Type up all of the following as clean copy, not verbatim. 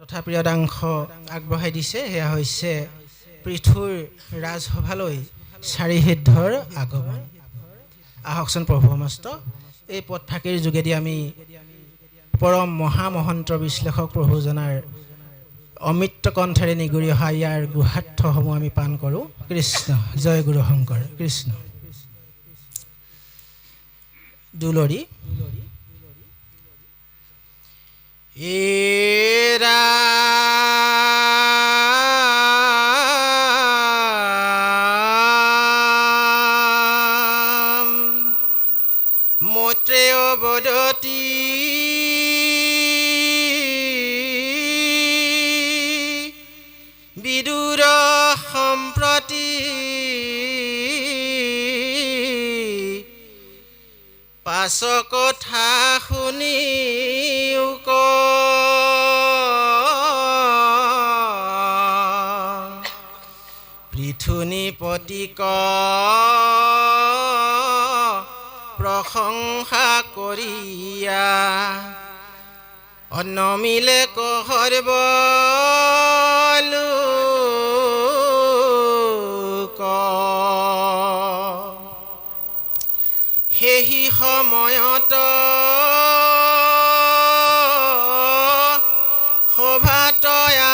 তথাপি প্ৰিয়দাংশ আগবঢ়াই দিছে। সেয়া হৈছে পৃথুৰ ৰাজসভালৈ চাৰিসিদ্ধৰ আগমন। আহকচোন প্ৰভু সমস্ত এই পদফাঁকিৰ যোগেদি আমি পৰম মহামহন্ত বিশ্লেষক প্ৰভুজনাৰ অমৃত কণ্ঠেৰে নিগুৰি অহা ইয়াৰ গুহাৰ্থসমূহ আমি পান কৰোঁ। কৃষ্ণ জয় গুৰু শংকৰ কৃষ্ণ। দুলৰি এৰা মৈত্ৰেয় বদতি বিদুৰ সম্প্ৰতি পাছ কথা শুনি পৃথুনি পতিক প্ৰশংসা কৰিয়া অনমিলে কহৰব সেই সময়ত সভাত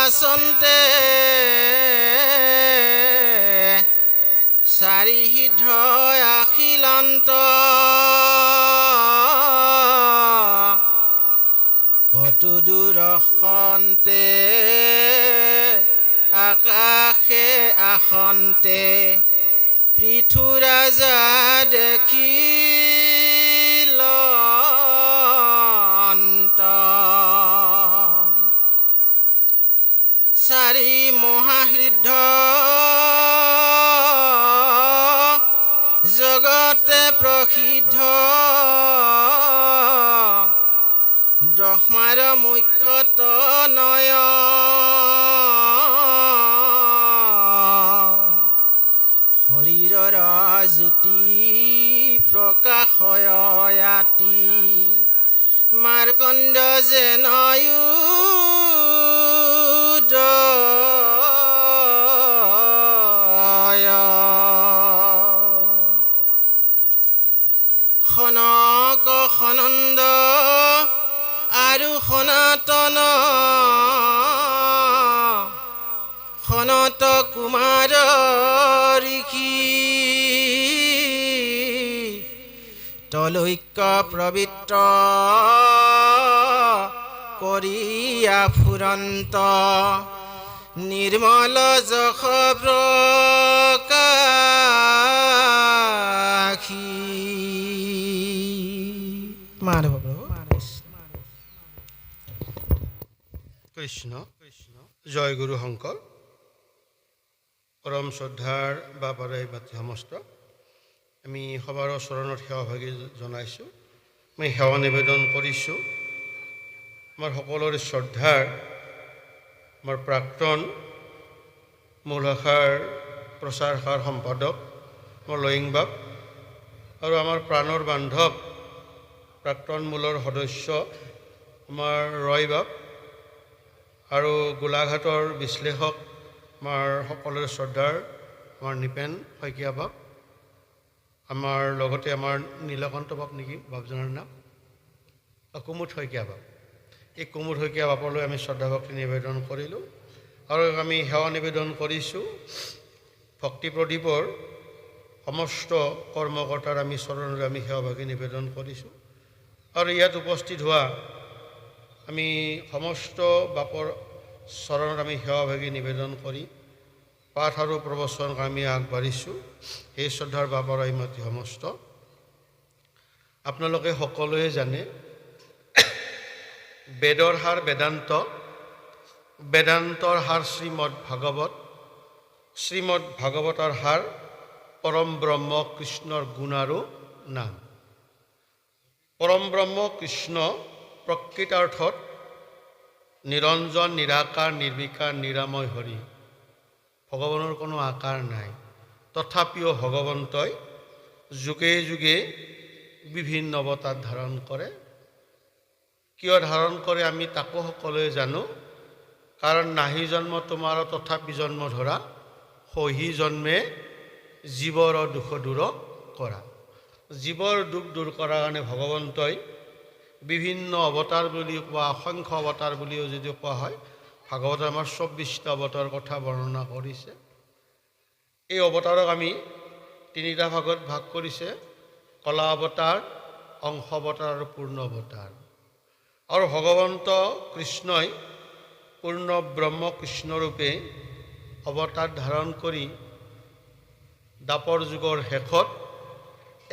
আচন্তে চাৰিসিদ্ধ আখিলন্ত কতু দূৰসন্তে আকাশে আসন্তে পৃথু ৰাজা দেখিল চাৰি মহাহৃদ জগতে প্ৰসিদ্ধ ব্ৰহ্মাৰ মুখ্যত নয় শৰীৰৰ জ্যোতি প্ৰকাশয়াতি মাৰ্কণ্ড যেনয়ু খনক সনন্দ আৰু সনাতন সনত কুমাৰ ঋষি তলৈক্য প্ৰবৃত্ত কৰিয়া ফুৰন্ত নিৰ্মল যশ প্ৰকাশী মাধৱ প্ৰভু কৃষ্ণ জয় গুৰু শংকৰ। পৰম শ্ৰদ্ধাৰ বাবাৰে বাতি সমস্ত আমি সবাৰ চৰণত সেৱা ভাগি জনাইছোঁ। মই সেৱা নিবেদন কৰিছোঁ আমাৰ সকলোৰে শ্ৰদ্ধাৰ আমাৰ প্ৰাক্তন মূল শাখাৰ প্ৰচাৰ শাখাৰ সম্পাদক মোৰ লয়িং বাপ আৰু আমাৰ প্ৰাণৰ বান্ধৱ প্ৰাক্তন মূলৰ সদস্য আমাৰ ৰয় বাপ আৰু গোলাঘাটৰ বিশ্লেষক আমাৰ সকলোৰে শ্ৰদ্ধাৰ আমাৰ নিপেন শইকীয়া বাপ, আমাৰ লগতে আমাৰ নীলকান্ত বাপ নেকি বাপজনৰ নাম, কুমুদ শইকীয়া বাপ। এই কুমুদ শইকীয়া বাপলৈ আমি শ্ৰদ্ধা ভক্তি নিবেদন কৰিলোঁ আৰু আমি সেৱা নিবেদন কৰিছোঁ ভক্তি প্ৰদীপৰ সমস্ত কৰ্মকৰ্তাৰ আমি চৰণলৈ আমি সেৱা ভাগি নিবেদন কৰিছোঁ আৰু ইয়াত উপস্থিত হোৱা আমি সমস্ত বাপৰ চৰণত আমি সেৱা ভাগি নিবেদন কৰি পাঠ আৰু প্ৰবচন আমি আগবাঢ়িছোঁ। সেই শ্ৰদ্ধাৰ বাপৰ আইমতি সমস্ত আপোনালোকে সকলোৱে জানে বেদৰ সাৰ বেদান্ত, বেদান্তৰ সাৰ শ্ৰীমদ ভাগৱত, শ্ৰীমদ ভাগৱতৰ সাৰ পৰম ব্ৰহ্ম কৃষ্ণৰ গুণ আৰু নাম। পৰম ব্ৰহ্ম কৃষ্ণ প্ৰকৃতাৰ্থত নিৰঞ্জন নিৰাকাৰ নিৰ্বিকাৰ নিৰাময় হৰি, ভগৱানৰ কোনো আকাৰ নাই। তথাপিও ভগৱন্তই যুগে যুগে বিভিন্ন অৱতাৰ ধাৰণ কৰে। কিয় ধাৰণ কৰে আমি তাকো সকলোৱে জানো। কাৰণ নাহি জন্ম তোমাৰ তথাপি জন্ম ধৰা সহি জন্মে জীৱৰ দুখ দূৰ কৰা। জীৱৰ দুখ দূৰ কৰাৰ কাৰণে ভগৱন্তই বিভিন্ন অৱতাৰ বুলি কোৱা, অসংখ্য অৱতাৰ বুলিও যদি কোৱা হয়, ভাগৱতে আমাৰ 24টা অৱতাৰৰ কথা বৰ্ণনা কৰিছে। এই অৱতাৰক আমি তিনিটা ভাগত ভাগ কৰিছে: কলা অৱতাৰ, অংশ অৱতাৰ আৰু পূৰ্ণ অৱতাৰ। আৰু ভগৱন্ত কৃষ্ণই পূৰ্ণ ব্ৰহ্ম কৃষ্ণৰূপে অৱতাৰ ধাৰণ কৰি দ্বাপৰ যুগৰ শেষত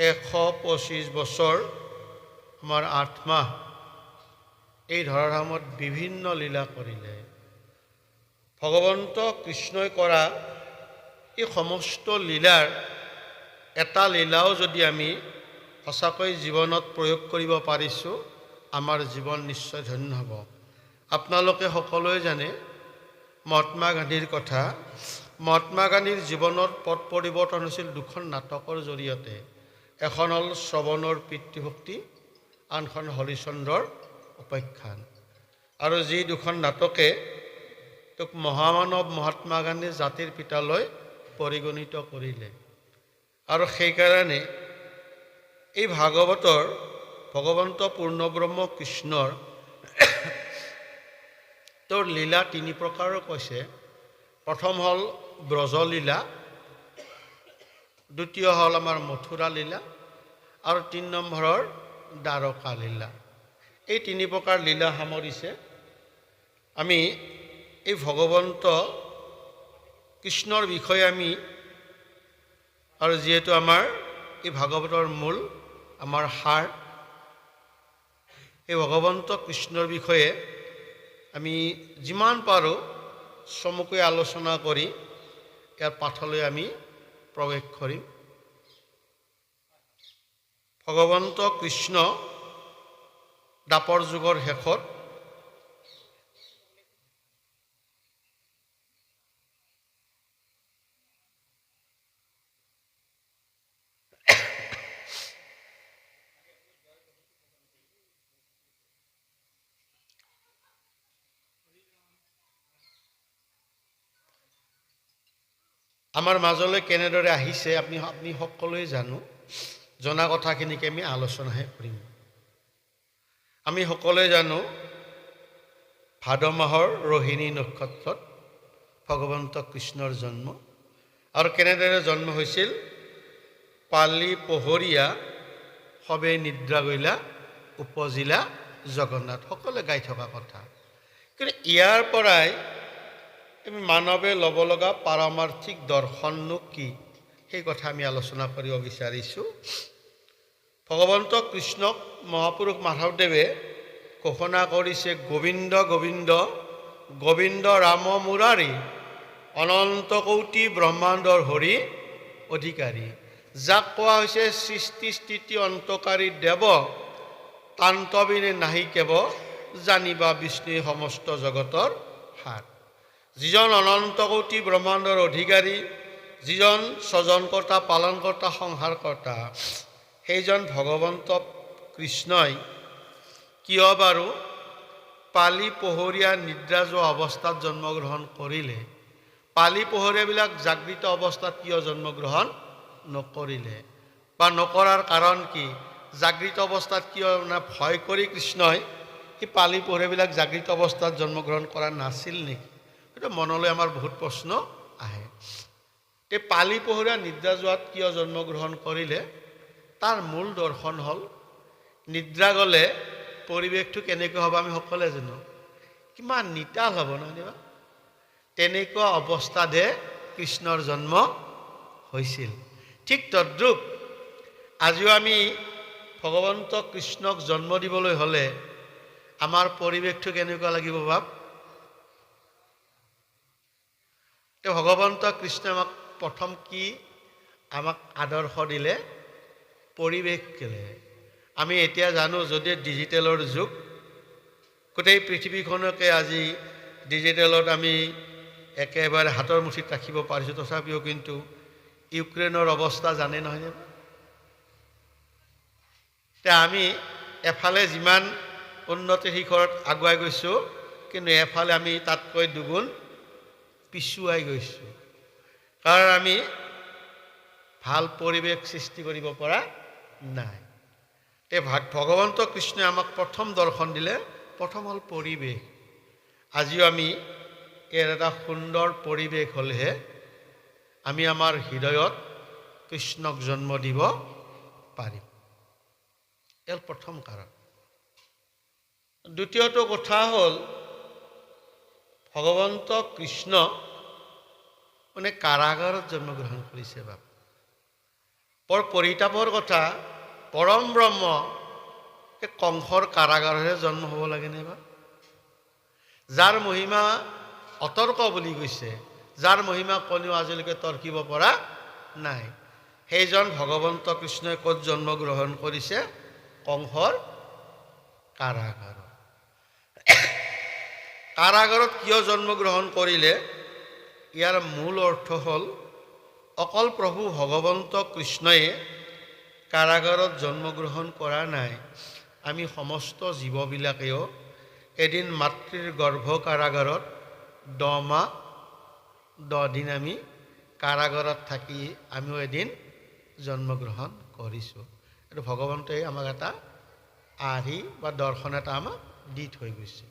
125 বছৰ আমাৰ 8 মাহ এই ধৰাধামত বিভিন্ন লীলা কৰিলে। ভগৱন্ত কৃষ্ণই কৰা এই সমস্ত লীলাৰ এটা লীলাও যদি আমি সঁচাকৈ জীৱনত প্ৰয়োগ কৰিব পাৰিছোঁ, আমাৰ জীৱন নিশ্চয় ধন্য হ'ব। আপোনালোকে সকলোৱে জানে মহাত্মা গান্ধীৰ কথা। মহাত্মা গান্ধীৰ জীৱনৰ পথ পৰিৱৰ্তন হৈছিল দুখন নাটকৰ জৰিয়তে। এখন হ'ল শ্ৰৱণৰ পিতৃভক্তি, আনখন হৰিশ্চন্দ্ৰৰ উপাখ্যান। আৰু যি দুখন নাটকে তোক মহামানৱ মহাত্মা গান্ধী জাতিৰ পিতালৈ পৰিগণিত কৰিলে। আৰু সেইকাৰণে এই ভাগৱতৰ ভগৱন্ত পূৰ্ণব্ৰহ্ম কৃষ্ণৰ তেওঁৰ লীলা 3 প্ৰকাৰৰ কৈছে। প্ৰথম হ'ল ব্ৰজলীলা, দ্বিতীয় হ'ল আমাৰ মথুৰা লীলা, আৰু 3 নম্বৰৰ দ্বাৰকা লীলা। এই 3 প্ৰকাৰ লীলা সামৰিছে। আমি এই ভগৱন্ত কৃষ্ণৰ বিষয়ে আমি, আৰু যিহেতু আমাৰ এই ভাগৱতৰ মূল আমাৰ সাৰ, এই ভগৱন্ত কৃষ্ণৰ বিষয়ে আমি যিমান পাৰোঁ চমুকৈ আলোচনা কৰি ইয়াৰ পাঠলৈ আমি প্ৰৱেশ কৰিম। ভগৱন্ত কৃষ্ণ দ্বাপৰ যুগৰ শেষত আমাৰ মাজলৈ কেনেদৰে আহিছে আমি সকলোৱে জানো। জনা কথাখিনিকে আমি আলোচনাহে কৰিম। আমি সকলোৱে জানো ভাদ মাহৰ ৰোহিণী নক্ষত্ৰত ভগৱন্ত কৃষ্ণৰ জন্ম। আৰু কেনেদৰে জন্ম হৈছিল? পালি পহৰীয়া সবে নিদ্ৰা গইলা, উপজিলা জগন্নাথ, সকলোৱে গাই থকা কথা। কিন্তু ইয়াৰ পৰাই আমি মানৱে ল'ব লগা পাৰমাৰ্থিক দৰ্শননো কি, সেই কথা আমি আলোচনা কৰিব বিচাৰিছোঁ। ভগৱন্ত কৃষ্ণক মহাপুৰুষ মাধৱদেৱে ঘোষণা কৰিছে গোবিন্দ গোবিন্দ গোবিন্দ ৰাম মুৰাৰী, অনন্ত কৌটি ব্ৰহ্মাণ্ডৰ হৰি অধিকাৰী। যাক কোৱা হৈছে সৃষ্টি স্থিতি অন্তকাৰী দেৱ, তান্তবিনে নাহি কেব, জানিবা বিষ্ণুৱে সমস্ত জগতৰ সাৰ। যিজন অনন্ত কৌটি ব্ৰহ্মাণ্ডৰ অধিকাৰী, যিজন স্বজনকৰ্তা, পালনকৰ্তা, সংহাৰকৰ্তা, সেইজন ভগৱন্ত কৃষ্ণই কিয় বাৰু পালি পহৰীয়া নিদ্ৰা যোৱা অৱস্থাত জন্মগ্ৰহণ কৰিলে? পালি পহৰীয়াবিলাক জাগৃত অৱস্থাত কিয় জন্মগ্ৰহণ নকৰিলে বা নকৰাৰ কাৰণ কি? জাগৃত অৱস্থাত কিয় ভয় কৰি কৃষ্ণই সেই পালি পহৰীয়াবিলাক জাগৃত অৱস্থাত জন্মগ্ৰহণ কৰা নাছিল নেকি? সেইটো মনলৈ আমাৰ বহুত প্ৰশ্ন আহে। এই পালি পহৰীয়া নিদ্ৰা যোৱাত কিয় জন্মগ্ৰহণ কৰিলে? তাৰ মূল দৰ্শন হ'ল নিদ্ৰা গ'লে পৰিৱেশটো কেনেকুৱা হ'ব আমি সকলোৱে জানো। কিমান নিতাল হ'ব নহয় বা? তেনেকুৱা অৱস্থাতহে কৃষ্ণৰ জন্ম হৈছিল। ঠিক তদ্ৰূপ আজিও আমি ভগৱন্ত কৃষ্ণক জন্ম দিবলৈ হ'লে আমাৰ পৰিৱেশটো কেনেকুৱা লাগিব ভাব? ভগৱন্ত কৃষ্ণই আমাক প্ৰথম কি আমাক আদৰ্শ দিলে? পৰিৱেশ কেলে? আমি এতিয়া জানো যদি ডিজিটেলৰ যুগ, গোটেই পৃথিৱীখনকে আজি ডিজিটেলত আমি একেবাৰে হাতৰ মুঠিত ৰাখিব পাৰিছোঁ। তথাপিও কিন্তু ইউক্ৰেইনৰ অৱস্থা জানে নহয়। এতিয়া আমি এফালে যিমান উন্নতিৰ শিখৰত আগুৱাই গৈছোঁ, কিন্তু এফালে আমি তাতকৈ দুগুণ পিছুৱাই গৈছোঁ, কাৰণ আমি ভাল পৰিৱেশ সৃষ্টি কৰিব পৰা নাই। ভগৱন্ত কৃষ্ণই আমাক প্ৰথম দৰ্শন দিলে, প্ৰথম হ'ল পৰিৱেশ। আজিও আমি ইয়াৰ এটা সুন্দৰ পৰিৱেশ হ'লেহে আমি আমাৰ হৃদয়ত কৃষ্ণক জন্ম দিব পাৰিম। ইয়াৰ প্ৰথম কাৰণ। দ্বিতীয়টো কথা হ'ল ভগৱন্ত কৃষ্ণ মানে কাৰাগাৰত জন্মগ্ৰহণ কৰিছে। বাপ বৰ পৰিতাপৰ কথা, পৰম ব্ৰহ্ম এই কংসৰ কাৰাগাৰহে জন্ম হ'ব লাগেনে বা? যাৰ মহিমা অতৰ্ক বুলি কৈছে, যাৰ মহিমা কোনেও আজিলৈকে তৰ্কিব পৰা নাই, সেইজন ভগৱন্ত কৃষ্ণই ক'ত জন্মগ্ৰহণ কৰিছে? কংসৰ কাৰাগাৰত। কাৰাগাৰত কিয় জন্মগ্ৰহণ কৰিলে? ইয়াৰ মূল অৰ্থ হ'ল অকল প্ৰভু ভগৱন্ত কৃষ্ণই কাৰাগাৰত জন্মগ্ৰহণ কৰা নাই, আমি সমস্ত জীৱবিলাকেও এদিন মাতৃৰ গৰ্ভ কাৰাগাৰত 10 মাহ 10 দিন আমি কাৰাগাৰত থাকি আমিও এদিন জন্মগ্ৰহণ কৰিছোঁ। এইটো ভগৱন্তই আমাক এটা আৰ্হি বা দৰ্শন এটা আমাক দি থৈ গৈছে।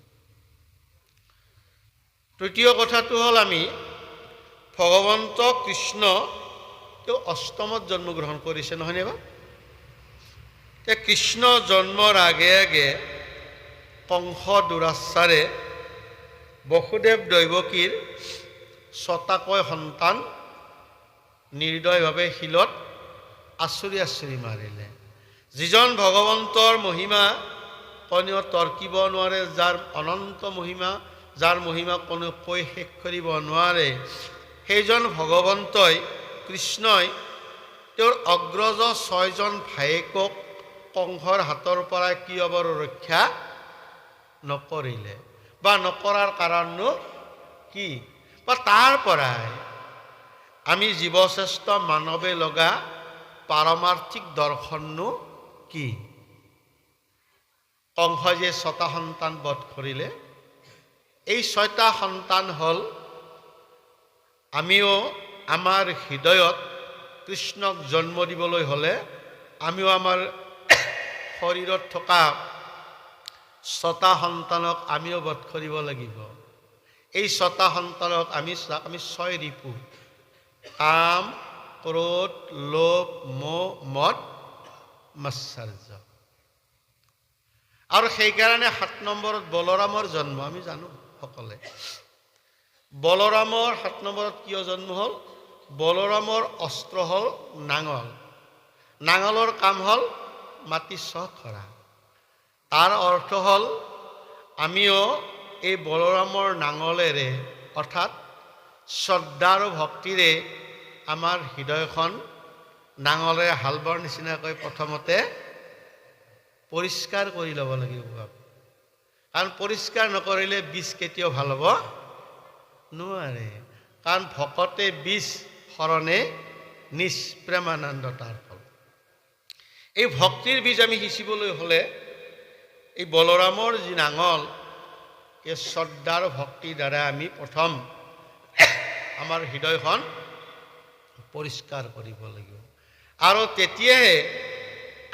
তৃতীয় কথাটো হ'ল আমি ভগৱন্ত কৃষ্ণ তেওঁ অষ্টমত জন্মগ্ৰহণ কৰিছে, নহয়নে বা? কৃষ্ণ জন্মৰ আগে আগে কংস দুৰাচাৰে বসুদেৱ দৈৱকীৰ 6টাকৈ সন্তান নিৰ্দয়ভাৱে শিলত আচুৰি আচুৰি মাৰিলে। যিজন ভগৱন্তৰ মহিমা কোনেও তৰ্কিব নোৱাৰে, যাৰ অনন্ত মহিমা, যাৰ মহিমা কোনেও কৈ শেষ কৰিব নোৱাৰে, সেইজন ভগৱন্তই কৃষ্ণই তেওঁৰ অগ্ৰজ 6জন ভায়েকক কংসৰ হাতৰ পৰা কিয় বাৰু ৰক্ষা নকৰিলে, বা নকৰাৰ কাৰণনো কি? বা তাৰ পৰাই আমি জীৱশ্ৰেষ্ঠ মানৱে লগা পাৰমাৰ্থিক দৰ্শননো কি? কংসই যে 6টা সন্তান বধ কৰিলে, এই 6টা সন্তান হ'ল আমিও আমাৰ হৃদয়ত কৃষ্ণক জন্ম দিবলৈ হ'লে আমিও আমাৰ শৰীৰত থকা 6টা সন্তানক আমিও বধ কৰিব লাগিব। এই 6টা সন্তানক আমি 6 ৰিপু, কাম, ক্ৰোধ, লোভ, মোহ, মদ, মাৎসৰ্য। আৰু সেইকাৰণে 7 নম্বৰত বলৰামৰ জন্ম আমি জানো সকলোৱে। বলৰামৰ 7 নম্বৰত কিয় জন্ম হ'ল? বলৰামৰ অস্ত্ৰ হ'ল নাঙল। নাঙলৰ কাম হ'ল মাটি চহ খৰা। তাৰ অৰ্থ হ'ল আমিও এই বলৰামৰ নাঙলেৰে অৰ্থাৎ শ্ৰদ্ধা আৰু ভক্তিৰে আমাৰ হৃদয়খন নাঙলেৰে হাল বোৱাৰ নিচিনাকৈ প্ৰথমতে পৰিষ্কাৰ কৰি ল'ব লাগিব। কাৰণ পৰিষ্কাৰ নকৰিলে বীজ কেতিয়াও ভাল হ'ব নোৱাৰে। কাৰণ ভকতে বীজ শৰণে নিষ্প্ৰেমানন্দ তাৰ ফল। এই ভক্তিৰ বীজ আমি সিঁচিবলৈ হ'লে এই বলৰামৰ যি নাঙল, এই শ্ৰদ্ধা আৰু ভক্তিৰ দ্বাৰা আমি প্ৰথম আমাৰ হৃদয়খন পৰিষ্কাৰ কৰিব লাগিব, আৰু তেতিয়াহে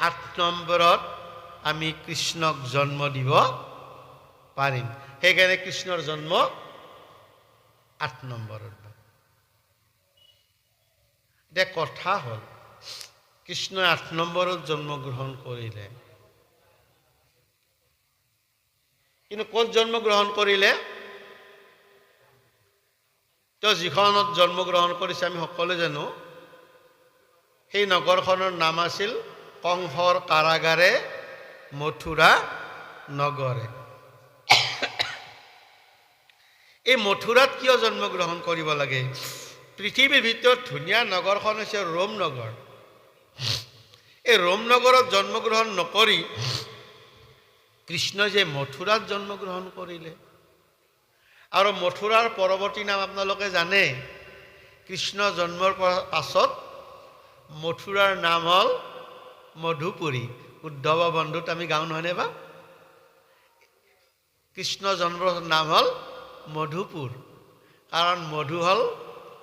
8 নম্বৰত আমি কৃষ্ণক জন্ম দিব পাৰিম। সেইকাৰণে কৃষ্ণৰ জন্ম 8 নম্বৰত। এতিয়া কথা হ'ল কৃষ্ণই 8 নম্বৰত জন্মগ্ৰহণ কৰিলে, কিন্তু ক'ত জন্মগ্ৰহণ কৰিলে? তেওঁ যিখনত জন্মগ্ৰহণ কৰিছে আমি সকলোৱে জানো, সেই নগৰখনৰ নাম আছিল কংসৰ কাৰাগাৰে মথুৰা নগৰে। এই মথুৰাত কিয় জন্মগ্ৰহণ কৰিব লাগে? পৃথিৱীৰ ভিতৰত ধুনীয়া নগৰখন হৈছে ৰোম নগৰ। এই ৰোম নগৰত জন্মগ্ৰহণ নকৰি কৃষ্ণই যে মথুৰাত জন্মগ্ৰহণ কৰিলে, আৰু মথুৰাৰ পৰৱৰ্তী নাম আপোনালোকে জানে। কৃষ্ণ জন্মৰ পাছত মথুৰাৰ নাম হ'ল মধুপুৰী। উদ্ধৱ বন্ধুত আমি গাওঁ নহয়নে বা? কৃষ্ণ জন্মৰ নাম হ'ল মধুপুৰ, কাৰণ মধু হ'ল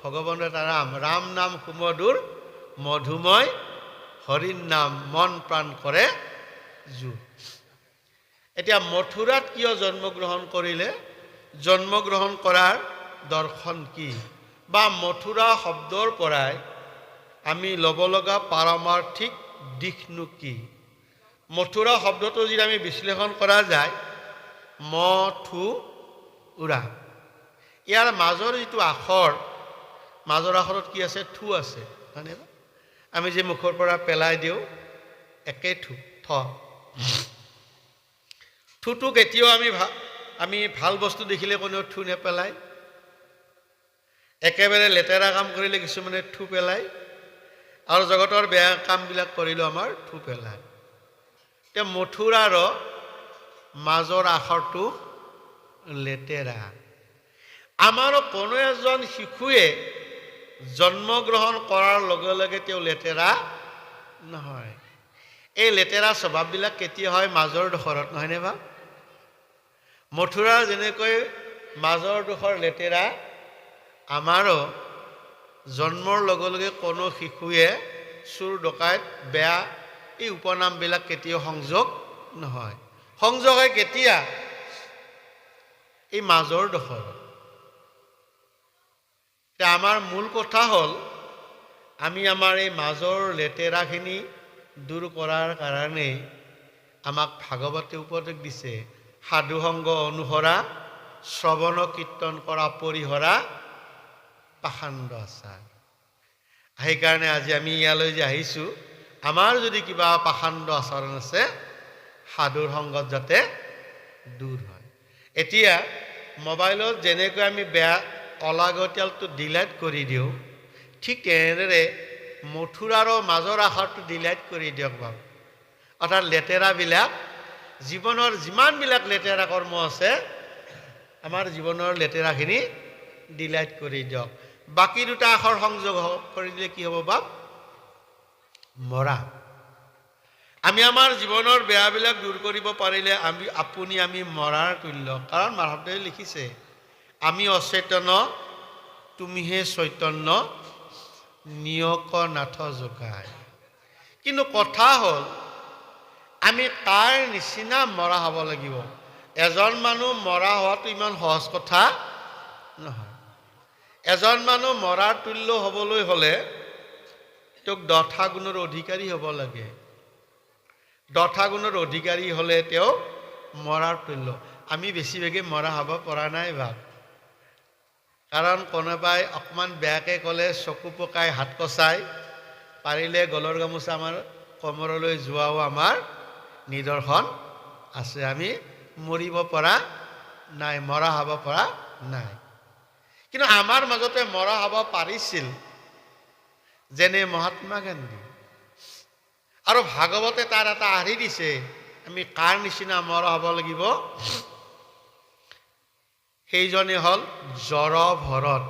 ভগৱানৰ এটা নাম। ৰাম নাম সুমধুৰ মধুময়, হৰিৰ নাম মন প্ৰাণ কৰে জু। এতিয়া মথুৰাত কিয় জন্মগ্ৰহণ কৰিলে, জন্মগ্ৰহণ কৰাৰ দৰ্শন কি, বা মথুৰা শব্দৰ পৰাই আমি ল'ব লগা পাৰমাৰ্থিক দিশনো কি? মথুৰা শব্দটো যদি আমি বিশ্লেষণ কৰা যায়, মথুৰা, ইয়াৰ মাজৰ যিটো আখৰ, মাজৰ আখৰত কি আছে? থু আছে, হয়নে? আমি যে মুখৰ পৰা পেলাই দিওঁ একে থু, থ। থুটো কেতিয়াও আমি ভাল বস্তু দেখিলে কোনেও থু নেপেলায়, একেবাৰে লেতেৰা কাম কৰিলে কিছুমানে থু পেলায়, আৰু জগতৰ বেয়া কামবিলাক কৰিলেও আমাৰ থু পেলায়। এতিয়া মথুৰাৰ মাজৰ আখৰটো লেতেৰা। আমাৰো কোনো এজন শিশুৱে জন্মগ্ৰহণ কৰাৰ লগে লগে তেওঁ লেতেৰা নহয়। এই লেতেৰা স্বভাৱবিলাক কেতিয়া হয়? মাজৰ ডোখৰত, নহয়নে বা? মথুৰাৰ যেনেকৈ মাজৰ ডোখৰ লেতেৰা, আমাৰো জন্মৰ লগে লগে কোনো শিশুৱে চোৰ ডকাইত বেয়া এই উপনামবিলাক কেতিয়াও সংযোগ নহয়। সংযোগ হয় কেতিয়া? এই মাজৰ ডোখৰত। আমাৰ মূল কথা হ'ল আমি আমাৰ এই মাজৰ লেতেৰাখিনি দূৰ কৰাৰ কাৰণে আমাক ভাগৱতে উপদেশ দিছে, সাধু সংগ অনুসৰা, শ্ৰৱণ কীৰ্তন কৰা পৰিহৰা, পাষাণ্ড আচাৰ। সেইকাৰণে আজি আমি ইয়ালৈ যে আহিছোঁ, আমাৰ যদি কিবা পাষাণ্ড আচৰণ আছে, সাধুৰ সংগত যাতে দূৰ হয়। এতিয়া মোবাইলত যেনেকৈ আমি বেয়া অলাগতিয়ালটো ডিলাইট কৰি দিওঁ, ঠিক তেনেদৰে মথুৰাৰো মাজৰ আখৰটো ডিলাইট কৰি দিয়ক বাৰু। অৰ্থাৎ লেতেৰাবিলাক, জীৱনৰ যিমানবিলাক লেতেৰা কৰ্ম আছে, আমাৰ জীৱনৰ লেতেৰাখিনি ডিলাইট কৰি দিয়ক। বাকী দুটা আখৰ সংযোগ কৰি দিলে কি হ'ব বাপ? মৰা। আমি আমাৰ জীৱনৰ বেয়াবিলাক দূৰ কৰিব পাৰিলে আমি মৰাৰ তুল্য। কাৰণ মাধৱদেৱে লিখিছে, আমি অচেতন, তুমিহে চৈতন্য, নিয়ক নাথ যোগায়। কিন্তু কথা হ'ল আমি তাৰ নিচিনা মৰা হ'ব লাগিব। এজন মানুহ মৰা হোৱাটো ইমান সহজ কথা নহয়। এজন মানুহ মৰাৰ তুল্য হ'বলৈ হ'লে তেওঁক 10টা গুণৰ অধিকাৰী হ'ব লাগে। 10টা গুণৰ অধিকাৰী হ'লে তেওঁ মৰাৰ তুল্য। আমি বেছিভাগে মৰা হ'ব পৰা নাই ভাব। কাৰণ কোনোবাই অকণমান বেয়াকৈ ক'লে চকু পকাই হাত কচাই, পাৰিলে গলৰ গামোচা আমাৰ কমৰলৈ যোৱাও আমাৰ নিদৰ্শন আছে। আমি মৰিব পৰা নাই, মৰা হ'ব পৰা নাই। কিন্তু আমাৰ মাজতে মৰা হ'ব পাৰিছিল, যেনে মহাত্মা গান্ধী। আৰু ভাগৱতে তাৰ এটা আৰ্হি দিছে, আমি কাৰ নিচিনা মৰা হ'ব লাগিব? সেইজনে হ'ল জড় ভৰত।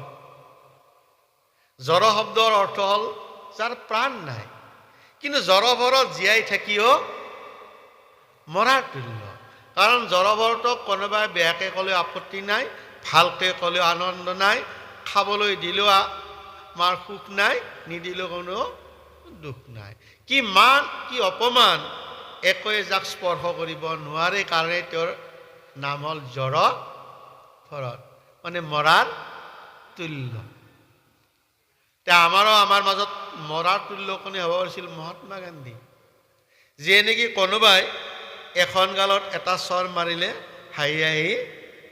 জড় শব্দৰ অৰ্থ হ'ল যাৰ প্ৰাণ নাই, কিন্তু জড় ভৰত জীয়াই থাকিও মৰাৰ তুল্য। কাৰণ জড় ভৰতক কোনোবাই বেয়াকৈ ক'লেও আপত্তি নাই, ভালকৈ ক'লেও আনন্দ নাই, খাবলৈ দিলেও আমাৰ সুখ নাই, নিদিলেও কোনো দুখ নাই। কি মান কি অপমান, একোৱে যাক স্পৰ্শ কৰিব নোৱাৰে, কাৰণে তেওঁৰ নাম হ'ল জড় ভৰত, মানে মৰাৰ তুল্য। আমাৰ মাজত মৰাৰ তুল্য কোনে হ'ব পাৰিছিল? মহাত্মা গান্ধী। যিয়ে নেকি কোনোবাই এখন গালত এটা চৰ মাৰিলে হাঁহি হাঁহি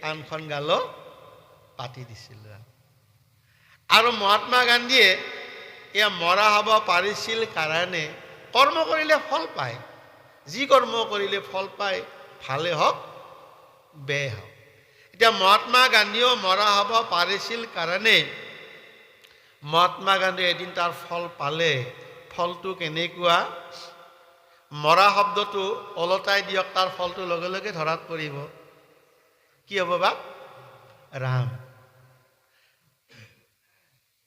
আনখন গালো পাতি দিছিল। আৰু মহাত্মা গান্ধীয়ে এয়া মৰা হ'ব পাৰিছিল কাৰণে কৰ্ম কৰিলে ফল পায়। যি কৰ্ম কৰিলে ফল পায়, ভালে হওক বেয়া হওক। এতিয়া মহাত্মা গান্ধীয়েও মৰা হ'ব পাৰিছিল কাৰণে মহাত্মা গান্ধীয়ে এদিন তাৰ ফল পালে। ফলটো কেনেকুৱা? মৰা শব্দটো ওলটাই দিয়ক, তাৰ ফলটো লগে লগে ধৰাত পৰিব। কি হ'ব বা? ৰাম।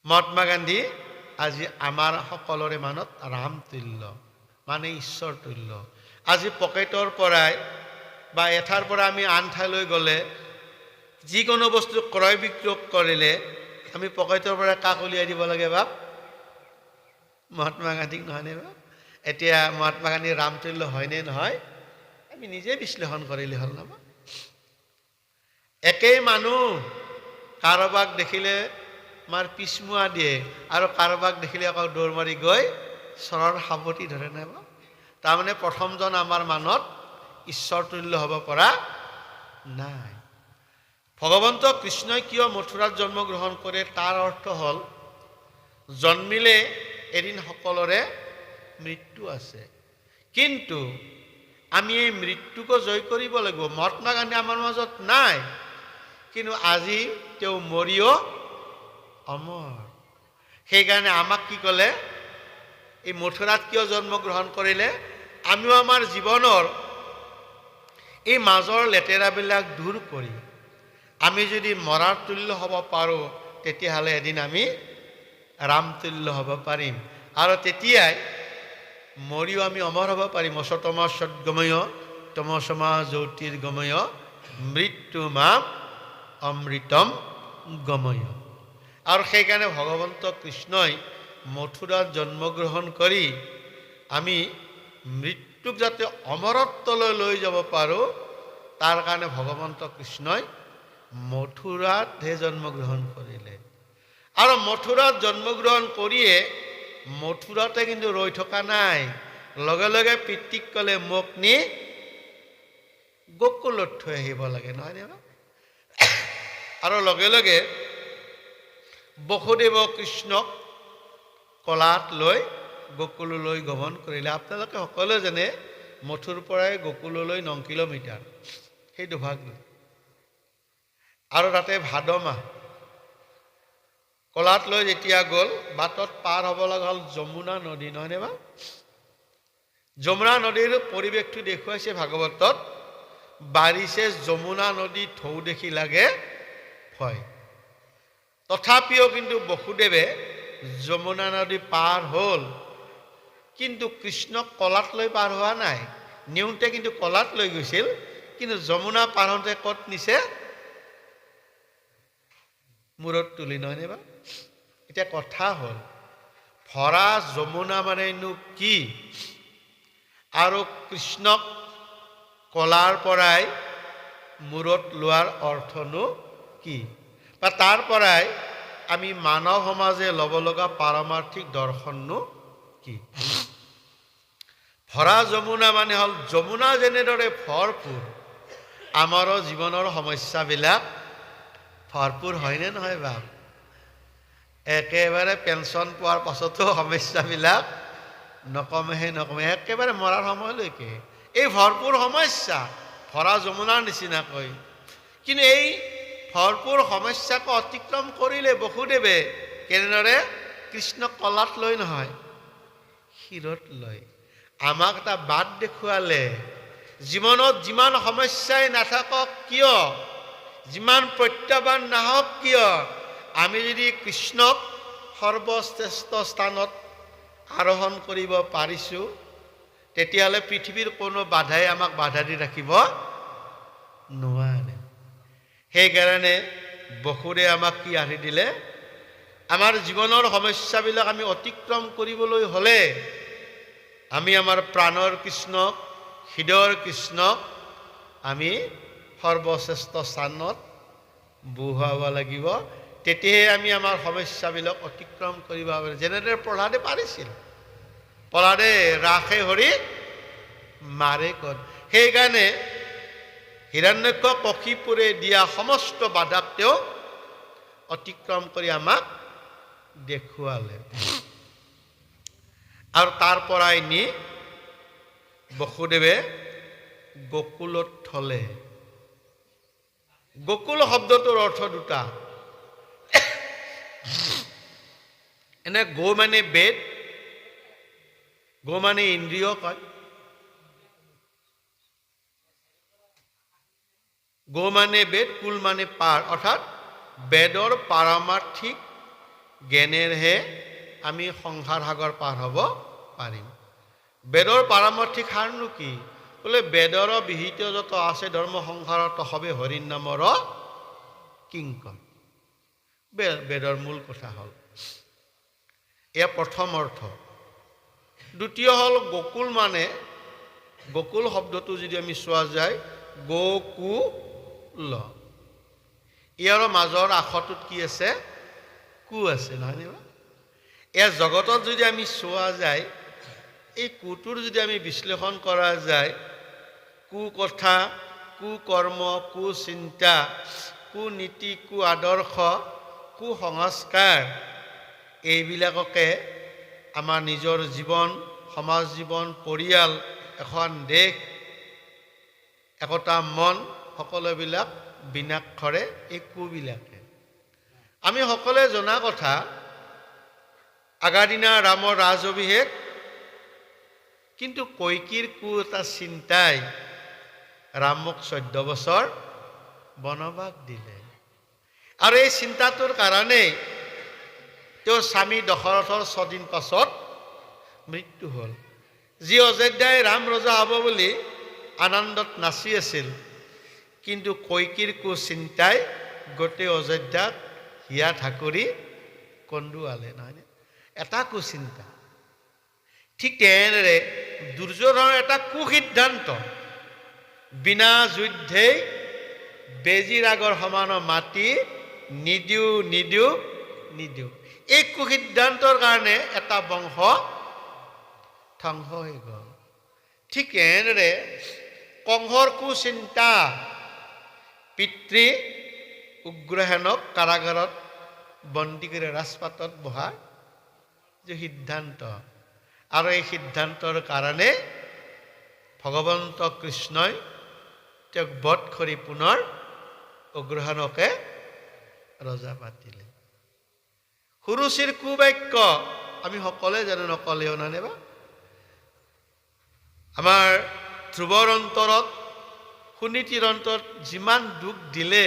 মহাত্মা গান্ধী আজি আমাৰ সকলোৰে মনত ৰাম তুল্য, মানে ঈশ্বৰ তুল্য। আজি পকেটৰ পৰাই বা এঠাইৰ পৰা আমি আন ঠাইলৈ গ'লে যিকোনো বস্তু ক্ৰয় বিক্ৰয় কৰিলে আমি পকেটৰ পৰা কাক উলিয়াই দিব লাগে বাপ? মহাত্মা গান্ধীক নহয়নে বাপ? এতিয়া মহাত্মা গান্ধী ৰামতুল্য হয়নে নহয়? আমি নিজে বিশ্লেষণ কৰিলে হ'ল না? একেই মানুহ কাৰোবাক দেখিলে মাৰ পিছমুৱা দিয়ে আৰু কাৰোবাক দেখিলে আকৌ দৌৰ মাৰি গৈ চৰৰ সাৱটি ধৰে নাই বাপ? তাৰমানে প্ৰথমজন আমাৰ মনত ঈশ্বৰ তুল্য হ'ব পৰা নাই। ভগৱন্ত কৃষ্ণই কিয় মথুৰাত জন্মগ্ৰহণ কৰে তাৰ অৰ্থ হ'ল জন্মিলে এদিন সকলোৰে মৃত্যু আছে, কিন্তু আমি এই মৃত্যুকো জয় কৰিব লাগিব। মহাত্মা গান্ধী আমাৰ মাজত নাই, কিন্তু আজি তেওঁ মৰিও অমৰ। সেইকাৰণে আমাক কি ক'লে? এই মথুৰাত কিয় জন্মগ্ৰহণ কৰিলে? আমিও আমাৰ জীৱনৰ এই মাজৰ লেতেৰাবিলাক দূৰ কৰি আমি যদি মৰাৰ তুল্য হ'ব পাৰোঁ, তেতিয়াহ'লে এদিন আমি ৰামতুল্য হ'ব পাৰিম, আৰু তেতিয়াই মৰিও আমি অমৰ হ'ব পাৰিম। অসতমা সদ্গময় তমসমা জ্যোতিৰ্গময় মৃত্যু মাম অমৃতম গময়। আৰু সেইকাৰণে ভগৱন্ত কৃষ্ণই মথুৰাত জন্মগ্ৰহণ কৰি আমি মৃত্যুক যাতে অমৰত্বলৈ লৈ যাব পাৰোঁ, তাৰ কাৰণে ভগৱন্ত কৃষ্ণই মথুৰাতহে জন্মগ্ৰহণ কৰিলে। আৰু মথুৰাত জন্মগ্ৰহণ কৰিয়ে মথুৰাতে কিন্তু ৰৈ থকা নাই, লগে লগে পিতৃক ক'লে মোক নি গোকুলত থৈ আহিব লাগে, নহয়নে বা? আৰু লগে লগে বসুদেৱ কৃষ্ণক কলাত লৈ গোকুললৈ গমন কৰিলে। আপোনালোকে সকলোৱে জানে মথুৰ পৰাই গোকুললৈ 9 কিলোমিটাৰ, সেই দুভাগ। আৰু তাতে ভাদ মাহ কলাত লৈ যেতিয়া গ'ল, বাটত পাৰ হ'ব লগা হ'ল যমুনা নদী, নহয়নে বা? যমুনা নদীৰ পৰিৱেশটো দেখুৱাইছে ভাগৱতত। বাৰিছে যমুনা নদী ঢৌ দেখি লাগে ভয়। তথাপিও কিন্তু বসুদেৱে যমুনা নদী পাৰ হ'ল, কিন্তু কৃষ্ণক কলাত লৈ পাৰ হোৱা নাই। নিওঁতে কিন্তু কলাত লৈ গৈছিল, কিন্তু যমুনা পাৰ হওঁতে ক'ত নিছে? মূৰত তুলি, নহয়নে বা? এতিয়া কথা হ'ল, ভৰা যমুনা মানেনো কি, আৰু কৃষ্ণক কলাৰ পৰাই মূৰত লোৱাৰ অৰ্থনো কি, বা তাৰ পৰাই আমি মানৱ সমাজে ল'ব লগা পাৰমাৰ্থিক দৰ্শননো কি? ভৰা যমুনা মানে হ'ল যমুনা যেনেদৰে ভৰপূৰ, আমাৰো জীৱনৰ সমস্যাবিলাক ভৰপূৰ হয়নে নহয় বাপ? একেবাৰে পেঞ্চন পোৱাৰ পাছতো সমস্যাবিলাক নকমেহে নকমে, একেবাৰে মৰাৰ সময়লৈকে এই ভৰপূৰ সমস্যা ভৰা যমুনাৰ নিচিনাকৈ। কিন্তু এই ভৰপূৰ সমস্যাকো অতিক্ৰম কৰিলে বসুদেৱে কেনেদৰে? কৃষ্ণ কলাত লৈ নহয়, শিৰত লৈ আমাক এটা বাট দেখুৱালে। জীৱনত যিমান সমস্যাই নাথাকক কিয়, যিমান প্ৰত্যাহ্বান নাহক কিয়, আমি যদি কৃষ্ণক সৰ্বশ্ৰেষ্ঠ স্থানত আৰোহণ কৰিব পাৰিছোঁ, তেতিয়াহ'লে পৃথিৱীৰ কোনো বাধাই আমাক বাধা দি ৰাখিব নোৱাৰে। সেইকাৰণে বসুদেৱে আমাক কি আনি দিলে? আমাৰ জীৱনৰ সমস্যাবিলাক আমি অতিক্ৰম কৰিবলৈ হ'লে আমি আমাৰ প্ৰাণৰ কৃষ্ণক, হৃদয়ৰ কৃষ্ণক আমি সৰ্বশ্ৰেষ্ঠ স্থানত বহুৱাব লাগিব। তেতিয়াহে আমি আমাৰ সমস্যাবিলাক অতিক্ৰম কৰিব পাৰিম, যেনেদৰে প্ৰহ্লাদে পাৰিছিল। প্ৰহ্লাদে ৰাসে হৰি মাৰে কত। সেইকাৰণে হিৰণ্যক কশিপুৰে দিয়া সমস্ত বাধাক তেওঁ অতিক্ৰম কৰি আমাক দেখুৱালে, আৰু তাৰ পৰাই নি বসুদেৱে গোকুলত থলে। গোকুল শব্দটোৰ অৰ্থ দুটা। এনে গো মানে বেদ, গো মানে ইন্দ্ৰিয় কয়। গো মানে বেদ, কুল মানে পাৰ, অৰ্থাৎ বেদৰ পাৰমাৰ্থিক জ্ঞানেৰেহে আমি সংসাৰ সাগৰ পাৰ হ'ব পাৰিম। বেদৰ পাৰমাৰ্থিক সাৰনো কি? বোলে বেদৰ বিহিত যত আছে ধৰ্ম সংসাৰত হবে হৰিৰ নামৰ কিংকৰ। বেদৰ মূল কথা হ'ল এয়া প্ৰথম অৰ্থ। দ্বিতীয় হ'ল গোকুল মানে গোকুল শব্দটো যদি আমি চোৱা যায় গোকুল, ইয়াৰ মাজৰ আখৰটোত কি আছে? কু আছে, নহয়নে? এয়া জগতত যদি আমি চোৱা যায়, এই কুটোৰ যদি আমি বিশ্লেষণ কৰা যায়, কু কথা, কু কৰ্ম, কু চিন্তা, কু নীতি, কু আদৰ্শ, কু সংস্কাৰ, এইবিলাককে আমাৰ নিজৰ জীৱন, সমাজ জীৱন, পৰিয়াল, এখন দেশ, একোটা মন, সকলোবিলাক বিনাশ কৰে এই কুবিলাকে। আমি সকলোৱে জনা কথা, আগাৰ দিনা ৰামৰ ৰাজ অভিষেক, কিন্তু কৈকীৰ কু এটা চিন্তাই ৰামক 14 বছৰ বনবাস দিলে। আৰু এই চিন্তাটোৰ কাৰণেই তেওঁৰ স্বামী দশৰথৰ 6 দিন পাছত মৃত্যু হ'ল। যি অযোধ্যাই ৰাম ৰজা হ'ব বুলি আনন্দত নাচি আছিল, কিন্তু কৈকীৰ কু চিন্তাই গোটেই অযোধ্যাত হিয়া ঠাকুৰি কন্দুৱালে, নহয়নে? এটা কুচিন্তা। ঠিক তেনেদৰে দুৰ্যোধনৰ এটা কুসিদ্ধান্ত, বিনা যুদ্ধেই বেজীৰ আগৰ সমান মাটি নিদিওঁ নিদিওঁ নিদিওঁ। এই কুসিদ্ধান্তৰ কাৰণে এটা বংশ ধ্বংস হৈ গ'ল। ঠিক এনেদৰে কংসৰ কুচিন্তা পিতৃ উগ্ৰসেনক কাৰাগাৰত বন্দী কৰি ৰাজপাটত বহাৰ যে সিদ্ধান্ত, আৰু এই সিদ্ধান্তৰ কাৰণে ভগৱন্ত কৃষ্ণই তেওঁক বধ কৰি পুনৰ উগ্ৰসেনকে ৰজা পাতিলে। সুৰুচিৰ কুবাক্য আমি সকলোৱে জানো, নকলেও নানে বা। আমাৰ ধ্ৰুৱৰ অন্তৰত, সুনীতিৰ অন্তৰত যিমান দুখ দিলে,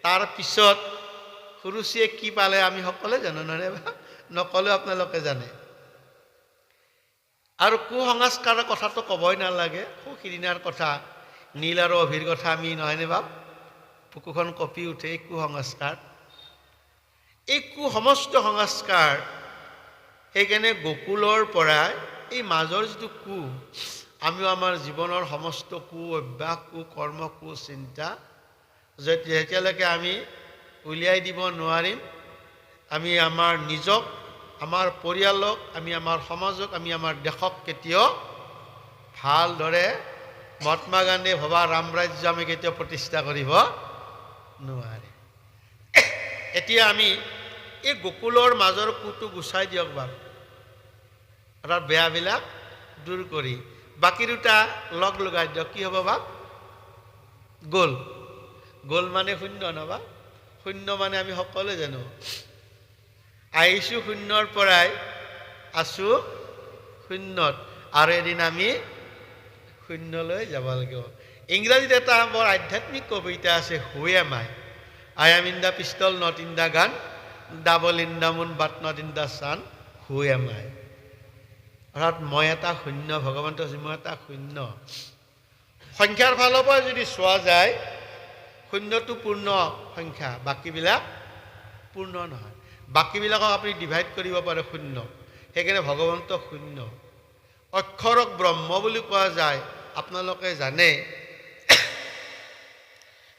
তাৰ পিছত সুৰুচিয়ে কি পালে আমি সকলোৱে জানো, নানে বা। নকলেও আপোনালোকে জানে। আৰু কুসংস্কাৰৰ কথাটো ক'বই নালাগে। সিদিনাৰ কথা, নীল আৰু অভিৰ কথা আমি নহয়নে বাপ, বুকুখন কঁপি উঠে। এই কুসংস্কাৰ, এই সমস্ত সংস্কাৰ, সেইকাৰণে গোকুলৰ পৰা এই মাজৰ যিটো কু, আমিও আমাৰ জীৱনৰ সমস্ত কু অভ্যাস, কু কৰ্ম, কু চিন্তা যেতিয়ালৈকে আমি উলিয়াই দিব নোৱাৰিম, আমি আমাৰ নিজক, আমাৰ পৰিয়ালক, আমি আমাৰ সমাজক, আমি আমাৰ দেশক কেতিয়াও ভালদৰে মহাত্মা গান্ধীয়ে ভবা ৰামৰাজ্য আমি কেতিয়াও প্ৰতিষ্ঠা কৰিব নোৱাৰিম। এতিয়া আমি এই গোকুলৰ মাজৰ কুটো গুচাই দিয়ক বাপ, অৰ্থাৎ বেয়াবিলাক দূৰ কৰি বাকী দুটা লগ লগাই দিয়ক। কি হ'ব বাপ? গ'ল। গ'ল মানে শূন্য নবা। শূন্য মানে আমি সকলোৱে জানো, আহিছোঁ শূন্যৰ পৰাই আছোঁ শূন্যত, আৰু এদিন আমি শূন্যলৈ যাব লাগিব। ইংৰাজীত এটা বৰ আধ্যাত্মিক কবিতা আছে, who am I am in the pistol not in the gun, double in the moon but not in the sun, who am I. অৰ্থাৎ মই এটা শূন্য, ভগৱন্ত হৈছে মই এটা শূন্য। সংখ্যাৰ ফালৰ পৰা যদি চোৱা যায়, শূন্যটো পূৰ্ণ সংখ্যা, বাকীবিলাক পূৰ্ণ নহয়। বাকীবিলাকক আপুনি ডিভাইড কৰিব পাৰে শূন্য, সেইকাৰণে ভগৱন্ত শূন্য। অক্ষৰক ব্ৰহ্ম বুলি কোৱা যায়। আপোনালোকে জানে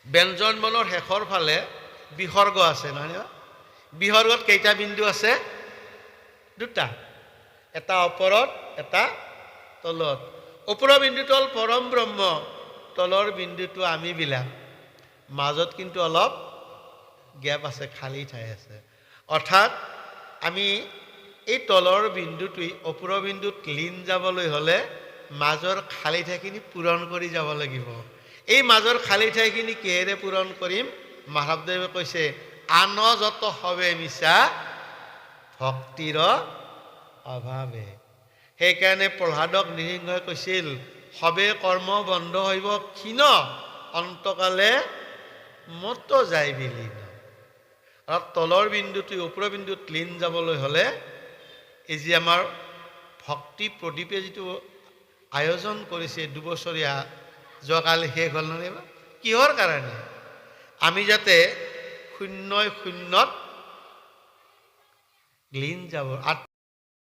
ব্যঞ্জন বৰ্ণৰ শেষৰ ফালে বিসৰ্গ আছে, নহয় নে? বিসৰ্গত কেইটা বিন্দু আছে? দুটা, এটা ওপৰত, এটা তলত। ওপৰৰ বিন্দুটো হ'ল পৰম ব্ৰহ্ম, তলৰ বিন্দুটো আমিবিলাক, মাজত কিন্তু অলপ গেপ আছে, খালী ঠাই আছে। অৰ্থাৎ আমি এই তলৰ বিন্দুটোৱে ওপৰৰ বিন্দুত লীন যাবলৈ হ'লে মাজৰ খালী ঠাইখিনি পূৰণ কৰি যাব লাগিব। এই মাজৰ খালী ঠাইখিনি কিহেৰে পূৰণ কৰিম? মাধৱদেৱে কৈছে, আন যত হবে মিছা ভক্তিৰ অভাৱে। সেইকাৰণে প্ৰহ্লাদক নৃসিংহই কৈছিল, সবে কৰ্ম বন্ধ হইব ক্ষীণ, অন্তকালে মত যায় বিলীন। আৰু তলৰ বিন্দুটো ওপৰৰ বিন্দুত লীন যাবলৈ হ'লে এই যে আমাৰ ভক্তি প্ৰদীপে যিটো আয়োজন কৰিছে দুবছৰীয়া যোৱাকালি শেষ হ'ল নহয় বা কিহৰ কাৰণে আমি যাতে শূন্যত লীন যাব